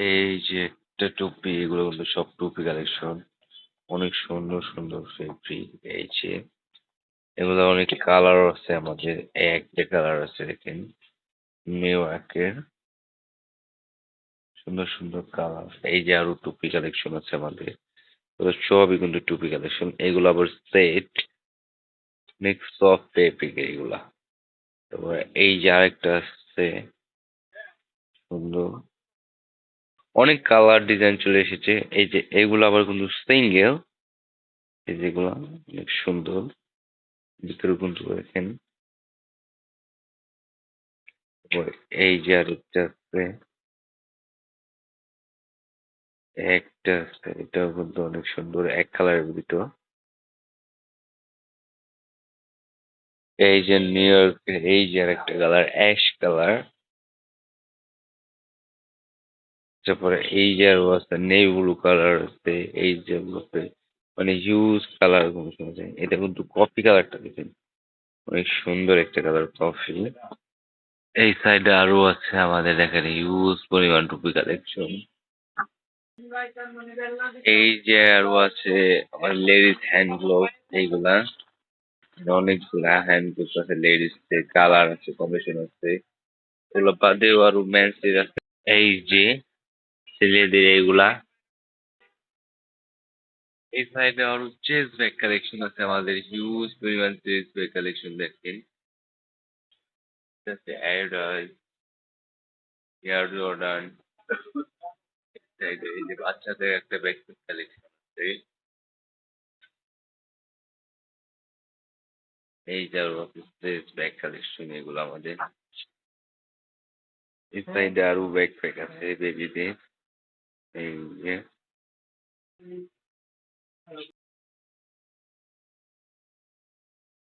এই যে একটা টুপি, এগুলো কিন্তু সব টুপি কালেকশন। অনেক সুন্দর সুন্দর ফেব্রিক। এই যে এগুলো অনেক কালার আছে আমাদের। একটা কালার আছে দেখেন, মেওয়াকের সুন্দর সুন্দর কালার। এই যে আরো টুপি কালেকশন আছে আমাদের। এগুলো সবই কিন্তু টুপি কালেকশন। এগুলো আবার সেট, মিক্স অফ ফেব্রিক এইগুলা। তারপরে এই যে আরেকটা আছে সুন্দর, অনেক কালার ডিজাইন চলে এসেছে। এই যে এগুলো আবার কিন্তু সিঙ্গেল। এই যেগুলা অনেক সুন্দর, ভিতরে কিন্তু দেখেন। তারপরে এই যে আরেকটা আছে, একটা আছে, এটাও কিন্তু অনেক সুন্দর, এক কালারের ভিতর। এই যে নিউ ইয়র্কের এই যে আরেকটা কালার, অ্যাশ কালার। তারপরে এই যে আরো আছে নেভি ব্লু কালার আছে। এই যে গুলোতে মানে হিউজ কালার কম্বিনেশন আছে। এটা কিন্তু কফি কালারটা দেখেন, অনেক সুন্দর একটা কালার কফি। এই সাইডে আরো আছে আমাদের এখানে হিউজ পরিমাণ টুপি কালেকশন। এই যে আরো আছে আমার লেডিস হ্যান্ড গ্লোভ এইগুলা। অনেকগুলা হ্যান্ড গ্লোভ আছে, লেডিস কালার আছে, কম্বিনেশন আছে। এগুলো বাদেও আরো মেন্সের আছে। এই যে ছেলেদের এইগুলা। এই সাইডে আরো চেস্ট ব্যাগ কালেকশন আছে আমাদের, হিউজ পরিমাণ চেস্ট ব্যাগ কালেকশন দেখেন। আছে অ্যাডিডাস, এয়ার জর্ডান। সাইডে এই যে বাচ্চাদের একটা ব্যাগ কালেকশন আছে। এই যে আরো চেস্ট ব্যাগ কালেকশন এগুলো আমাদের। এই সাইডে আরো ব্যাকপ্যাক আছে বেবিদের। এই যে